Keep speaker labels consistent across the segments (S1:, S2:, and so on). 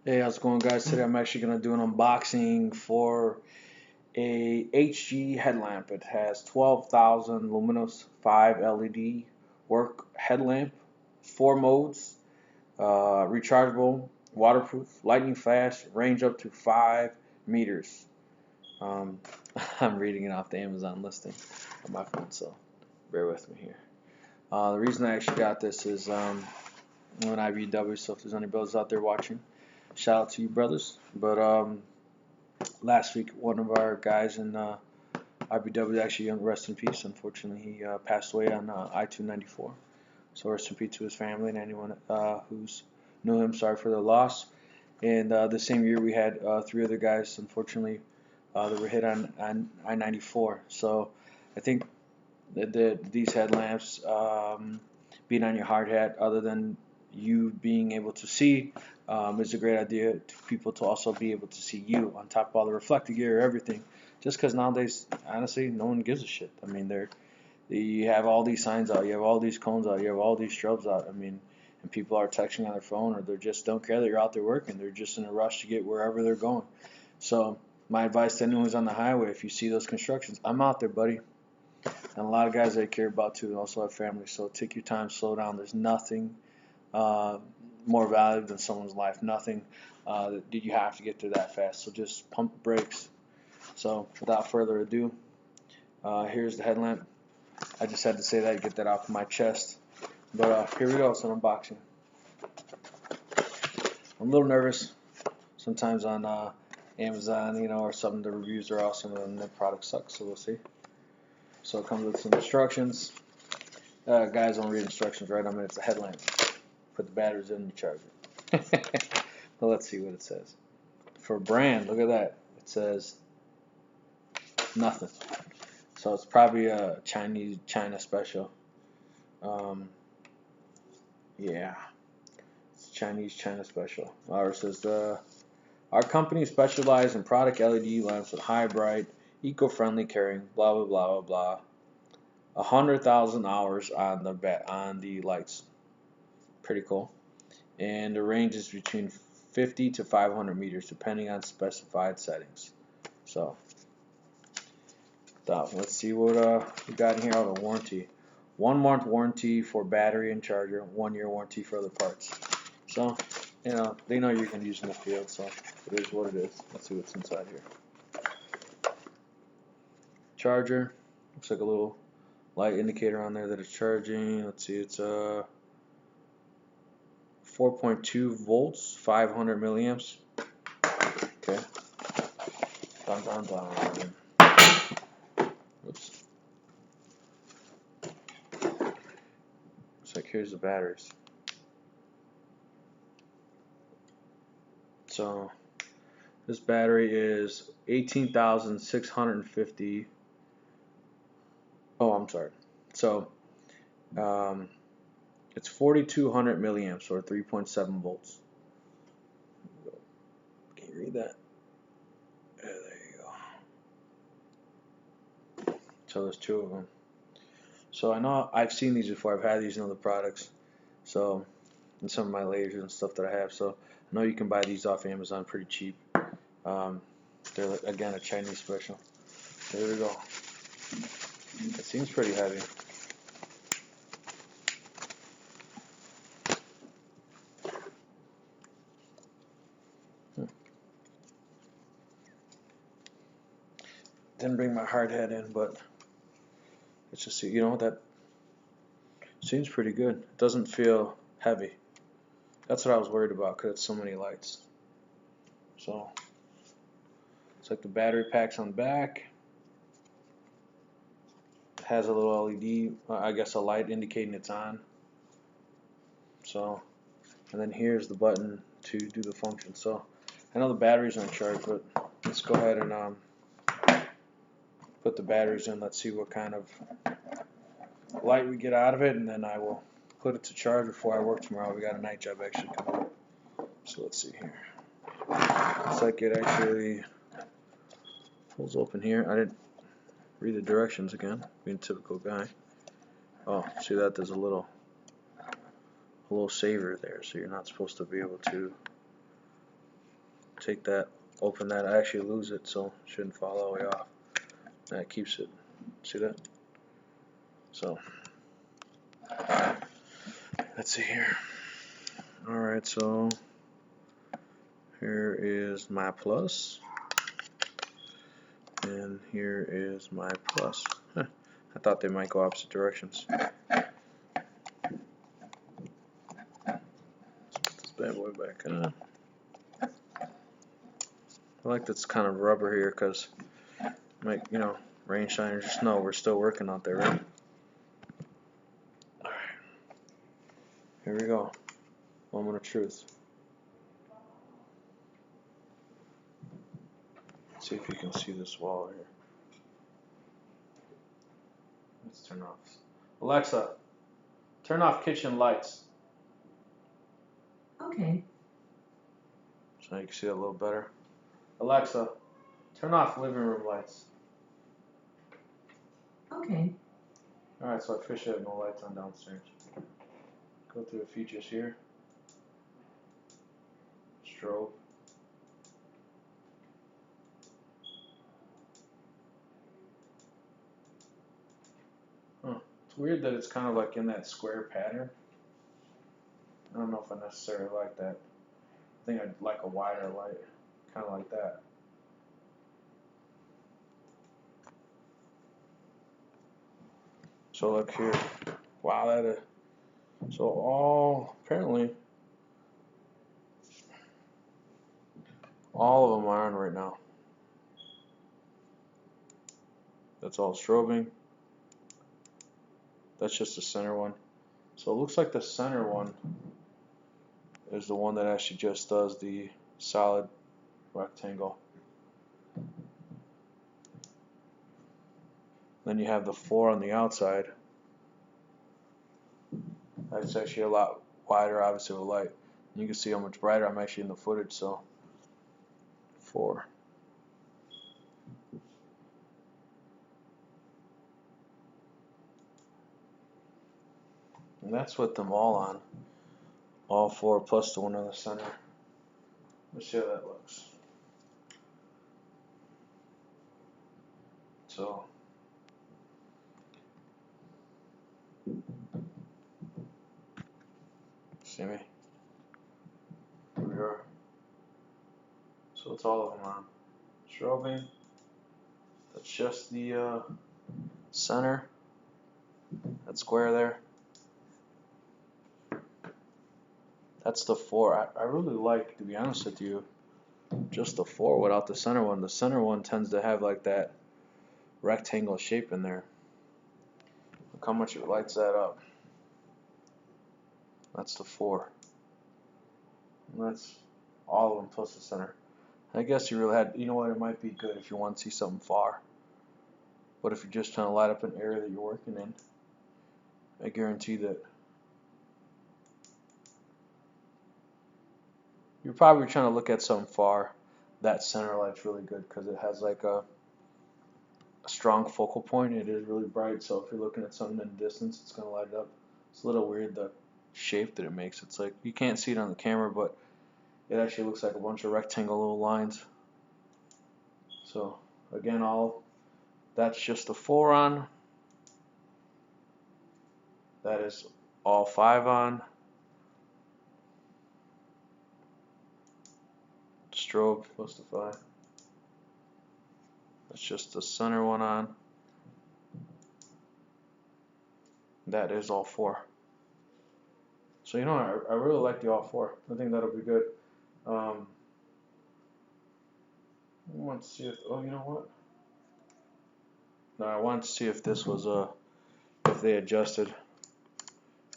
S1: Hey, how's it going, guys? Today I'm actually going to do an unboxing for a HG headlamp. It has 12,000 luminous 5 LED work headlamp, 4 modes, rechargeable, waterproof, lightning fast, range up to 5 meters. Um, I'm reading it off the Amazon listing on my phone, so bear with me here. The reason I actually got this is I'm an IBW, so if there's any brothers out there watching, shout out to you, brothers. But last week, one of our guys in IBW, actually, rest in peace. Unfortunately, he passed away on I-294. So rest in peace to his family and anyone who's knew him. Sorry for the loss. And the same year, we had 3 other guys, unfortunately, that were hit on I-94. So I think that these headlamps, being on your hard hat, other than you being able to see, is a great idea to people to also be able to see you on top of all the reflective gear, everything. Just because nowadays, honestly, no one gives a shit. I mean, you have all these signs out, you have all these cones out, you have all these strobes out. I mean, and people are texting on their phone, or they just don't care that you're out there working. They're just in a rush to get wherever they're going. So my advice to anyone who's on the highway, if you see those constructions, I'm out there, buddy. And a lot of guys I care about too also have families. So take your time, slow down. There's nothing more valuable than someone's life. Nothing that you have to get through that fast. So just pump the brakes. So without further ado, here's the headlamp. I just had to say that, get that off my chest. But here we go. It's an unboxing. I'm a little nervous. Sometimes on Amazon, or something, the reviews are awesome and the product sucks. So we'll see. So it comes with some instructions. Guys don't read instructions, right? I mean, it's a headlamp. Put the batteries in and you charge it. Well, let's see what it says. For brand, look at that. It says nothing. So it's probably a China special. Yeah, it's China special. It says our company specializes in product LED lamps with high bright, eco-friendly carrying. Blah blah blah blah blah. 100,000 hours on the lights. Pretty cool. And the range is between 50 to 500 meters depending on specified settings. So let's see what we got in here. Oh, the warranty. 1 month warranty for battery and charger, 1 year warranty for other parts. So they know you can use in the field, so it is what it is. Let's see what's inside here. Charger. Looks like a little light indicator on there that it's charging. Let's see, it's 4.2 volts, 500 milliamps. Okay. Dun. Oops. Looks like here's the batteries. So this battery is 18,650. Oh, I'm sorry. So it's 4,200 milliamps or 3.7 volts. Can you read that? Yeah, there you go. So there's 2 of them. So I know I've seen these before. I've had these in other products. So in some of my lasers and stuff that I have. So I know you can buy these off Amazon pretty cheap. They're again a Chinese special. There we go. It seems pretty heavy. Didn't bring my hard hat in, but let's just see. You know what, that seems pretty good. It doesn't feel heavy. That's what I was worried about because it's so many lights. So it's like the battery pack's on the back. It has a little LED, I guess a light indicating it's on. So, and then here's the button to do the function. So I know the battery's on charge, but let's go ahead and put the batteries in. Let's see what kind of light we get out of it, and then I will put it to charge before I work tomorrow. We got a night job actually coming up. So let's see here. Looks like it actually pulls open here. I didn't read the directions again, being a typical guy. Oh, see that? There's a little saver there, so you're not supposed to be able to take that, open that, I actually lose it, so it shouldn't fall all the way off. That keeps it. See that? So let's see here. Alright, so here is my plus, and here is my plus. Huh. I thought they might go opposite directions. Let's put this bad boy back on. I like that's kind of rubber here because, like, you know, rain, shine, or snow, we're still working out there, right? Alright, here we go. Moment of truth. Let's see if you can see this wall here. Let's turn off. Alexa, turn off kitchen lights.
S2: Okay.
S1: So you can see it a little better. Alexa, turn off living room lights.
S2: Okay.
S1: Alright, so I officially have no lights on downstairs. Go through the features here. Strobe. Huh. It's weird that it's kind of like in that square pattern. I don't know if I necessarily like that. I think I'd like a wider light. Kind of like that. So look here. Wow, that is. So apparently, all of them are on right now. That's all strobing. That's just the center one. So it looks like the center one is the one that actually just does the solid rectangle. Then you have the 4 on the outside. That's actually a lot wider, obviously, with light. You can see how much brighter I'm actually in the footage, so 4. And that's with them all on. All 4 plus the one in the center. Let's see how that looks. So see me? Here we are. So it's all of them on. Strobing. That's just the center. That square there. That's the 4. I really like, to be honest with you, just the 4 without the center one. The center one tends to have like that rectangle shape in there. Look how much it lights that up. That's the 4. And that's all of them plus the center. I guess you really had, you know what, it might be good if you want to see something far. But if you're just trying to light up an area that you're working in, I guarantee that you're probably trying to look at something far. That center light's really good because it has like a strong focal point. It is really bright, so if you're looking at something in the distance, it's going to light it up. It's a little weird, the shape that it makes. It's like, you can't see it on the camera, but it actually looks like a bunch of rectangle little lines. So again, that's just the 4 on. That is all 5 on. Strobe plus the 5. That's just the center one on. That is all 4. So you know, I really like the all 4. I think that'll be good. I want to see if, oh, you know what? No, I wanted to see if this was if they adjusted.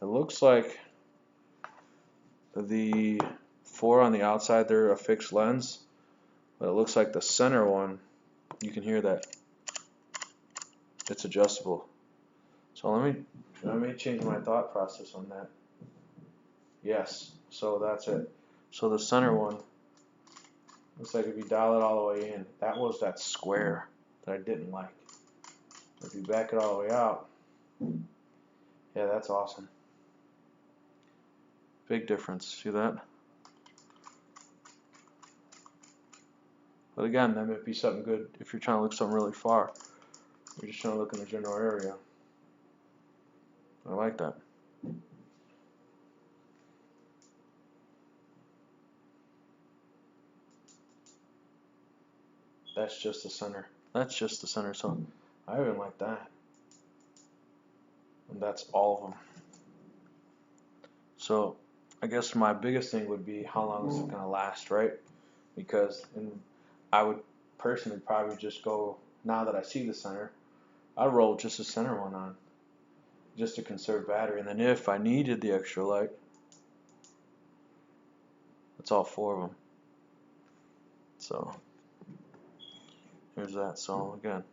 S1: It looks like the 4 on the outside, they're a fixed lens, but it looks like the center one, you can hear that it's adjustable. So let me change my thought process on that. Yes, so that's it. So the center one looks like if you dial it all the way in, that was that square that I didn't like. If you back it all the way out, yeah, that's awesome. Big difference. See that? But again, that might be something good if you're trying to look something really far. You're just trying to look in the general area. I like that. That's just the center. That's just the center. So I even like that. And that's all of them. So I guess my biggest thing would be how long is it going to last, right? Because I would personally probably just go, now that I see the center, I'd roll just the center one on, just to conserve battery. And then if I needed the extra light, that's all four of them. So here's that. So again,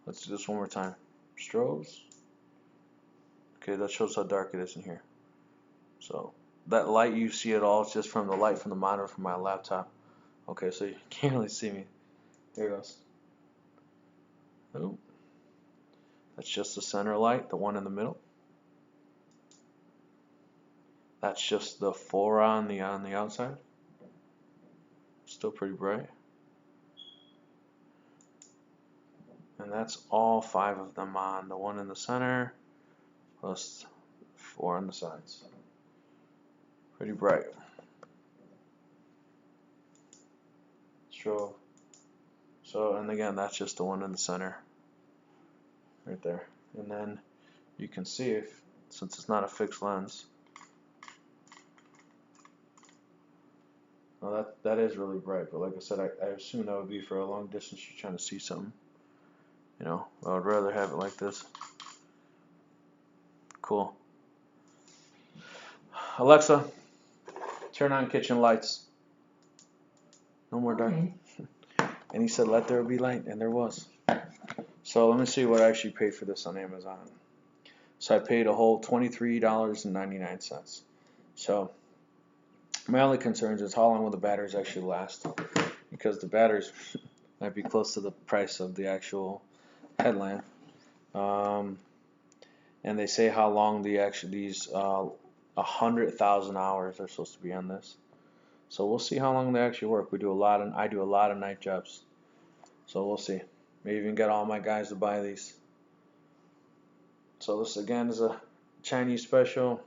S1: let's do this one more time. Strobes. Okay, that shows how dark it is in here. So that light you see at all, it's just from the light from the monitor from my laptop. Okay, so you can't really see me. Here it goes. Oh, that's just the center light, the one in the middle. That's just the four on the outside. Still pretty bright. And that's all five of them on. The one in the center plus four on the sides. Pretty bright. Strobe. So, and again, that's just the one in the center. Right there. And then you can see if, since it's not a fixed lens, well, that is really bright, but like I said, I assume that would be for a long distance you're trying to see something. You know, I would rather have it like this. Cool. Alexa, turn on kitchen lights. No more dark.
S2: Okay.
S1: And he said, let there be light, and there was. So let me see what I actually paid for this on Amazon. So I paid a whole $23.99. So my only concern is how long will the batteries actually last, because the batteries might be close to the price of the actual headlamp. And they say how long these 100,000 hours are supposed to be on this. So we'll see how long they actually work. I do a lot of night jobs. So we'll see. Maybe even get all my guys to buy these. So this again is a Chinese special.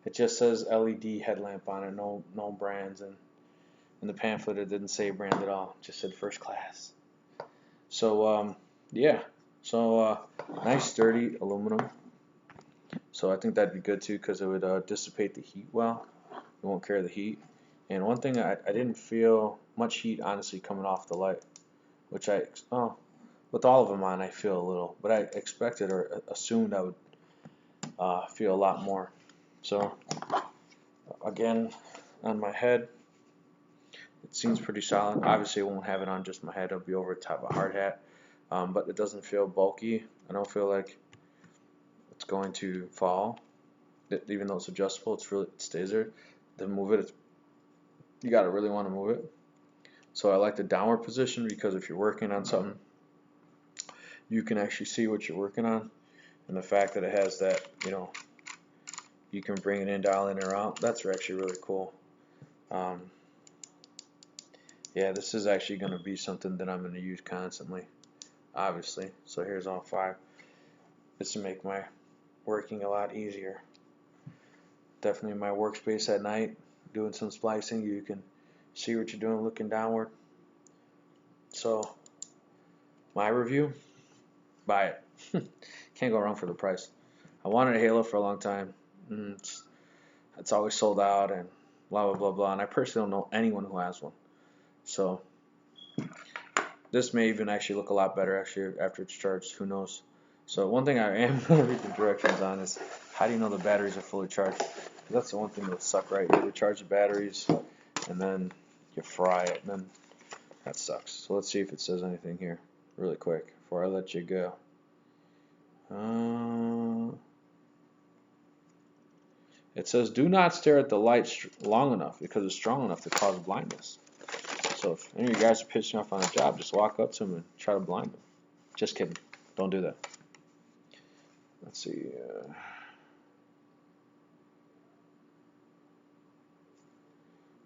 S1: It just says LED headlamp on it, no brands, and in the pamphlet it didn't say brand at all. It just said first class. So yeah. So nice sturdy aluminum. So I think that'd be good too, because it would dissipate the heat well. It won't carry the heat. And one thing, I didn't feel much heat honestly coming off the light, which with all of them on I feel a little, but I expected or assumed I would feel a lot more. So again, on my head, it seems pretty solid. Obviously, I won't have it on just my head. It'll be over the top of a hard hat, but it doesn't feel bulky. I don't feel like it's going to fall, even though it's adjustable. It stays there. Then move it. You gotta really want to move it. So I like the downward position, because if you're working on something, you can actually see what you're working on, and the fact that it has that, you can bring it in, dial in or out. That's actually really cool. Yeah, this is actually going to be something that I'm going to use constantly, obviously. So here's all five. This to make my working a lot easier. Definitely my workspace at night, doing some splicing, you can see what you're doing looking downward. So my review, buy it. Can't go wrong for the price. I wanted a Halo for a long time. It's always sold out and blah blah blah blah, and I personally don't know anyone who has one. So this may even actually look a lot better actually after it's charged. Who knows? So one thing I am going to read the directions on is, how do you know the batteries are fully charged? That's the one thing that sucks, right? You recharge the batteries and then you fry it, and then that sucks. So let's see if it says anything here really quick before I let you go. It says, do not stare at the light long enough, because it's strong enough to cause blindness. So if any of you guys are pissing off on a job, just walk up to them and try to blind them. Just kidding. Don't do that. Let's see.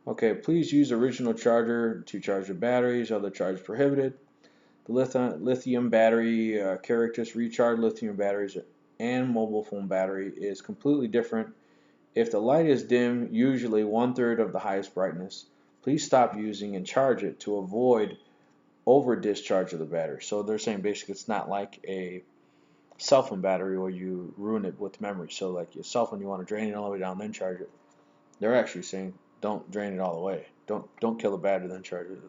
S1: Okay, please use original charger to charge the batteries. Other charge prohibited. The lithium battery characteristics, recharge lithium batteries and mobile phone battery is completely different. If the light is dim, usually 1/3 of the highest brightness, please stop using and charge it to avoid over discharge of the battery. So they're saying basically it's not like a cell phone battery where you ruin it with memory. So like your cell phone, you want to drain it all the way down, then charge it. They're actually saying don't drain it all the way. Don't kill the battery, then charge it.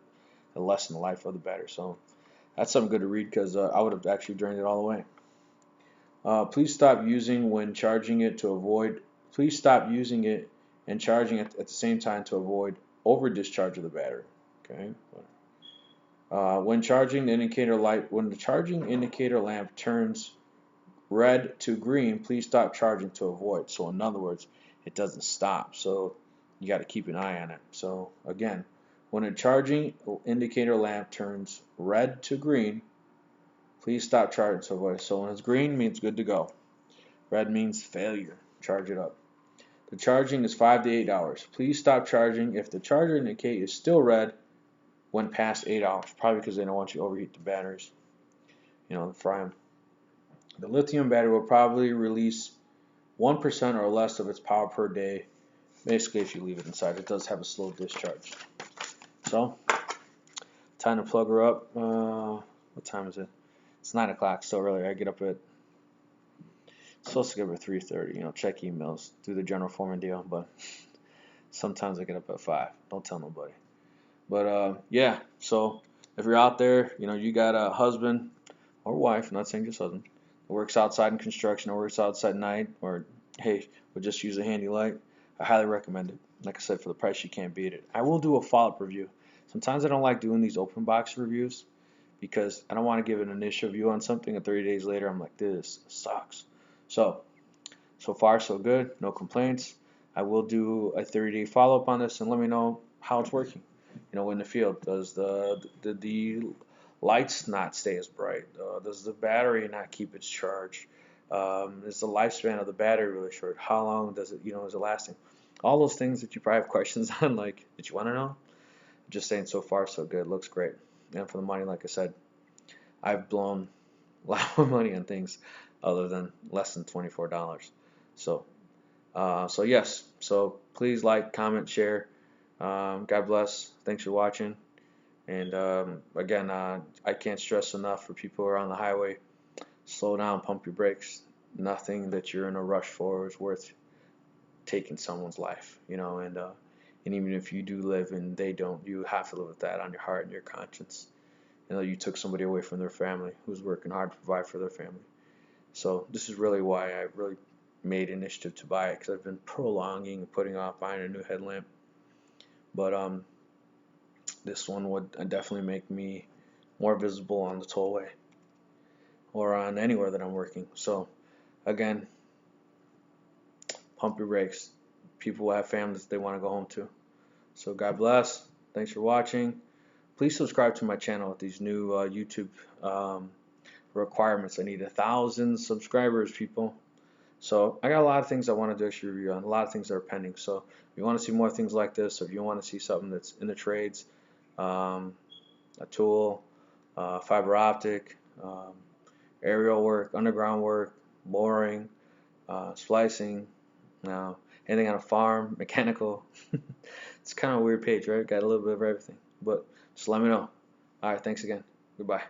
S1: It'll lessen the life of the battery. So that's something good to read because I would have actually drained it all the way. Please stop using when charging it to avoid. Please stop using it and charging it at the same time to avoid over discharge of the battery. Okay. When charging the indicator light, when the charging indicator lamp turns red to green, please stop charging to avoid. So in other words, it doesn't stop. So you got to keep an eye on it. So again, when a charging indicator lamp turns red to green, please stop charging to avoid. So when it's green, means good to go. Red means failure. Charge it up. The charging is 5 to 8 hours. Please stop charging if the charger indicator is still red when past 8 hours. Probably because they don't want you to overheat the batteries. Fry them. The lithium battery will probably release 1% or less of its power per day. Basically, if you leave it inside, it does have a slow discharge. So, time to plug her up. What time is it? It's 9 o'clock, still early. I get up at, supposed to get up at 3:30, check emails, do the general foreman deal, but sometimes I get up at 5. Don't tell nobody. But, yeah, so if you're out there, you got a husband or wife, I'm not saying just husband, that works outside in construction or works outside at night, or, hey, would just use a handy light, I highly recommend it. Like I said, for the price, you can't beat it. I will do a follow-up review. Sometimes I don't like doing these open box reviews because I don't want to give an initial view on something and 30 days later I'm like, this sucks. So far so good, no complaints. I will do a 30-day follow-up on this and let me know how it's working. In the field, does the lights not stay as bright? Does the battery not keep its charge? Is the lifespan of the battery really short? How long does it, is it lasting? All those things that you probably have questions on, like, that you want to know. Just saying, so far so good, looks great. And for the money, like I said, I've blown a lot more money on things other than less than $24. So yes. So please like, comment, share. God bless. Thanks for watching. And again, I can't stress enough for people who are on the highway, slow down, pump your brakes. Nothing that you're in a rush for is worth taking someone's life, and even if you do live and they don't, you have to live with that on your heart and your conscience. You took somebody away from their family who's working hard to provide for their family. So this is really why I really made initiative to buy it, because I've been prolonging and putting off buying a new headlamp. But this one would definitely make me more visible on the tollway or on anywhere that I'm working. So again, pump your brakes. People will have families they want to go home to. So God bless. Thanks for watching. Please subscribe to my channel with these new YouTube requirements. I need 1,000 subscribers, people. So I got a lot of things I want to do actually review on, a lot of things that are pending. So if you want to see more things like this, or if you want to see something that's in the trades, a tool, fiber optic, aerial work, underground work, boring, splicing, anything on a farm, mechanical. It's kind of a weird page, right? Got a little bit of everything. But just let me know. All right, thanks again. Goodbye.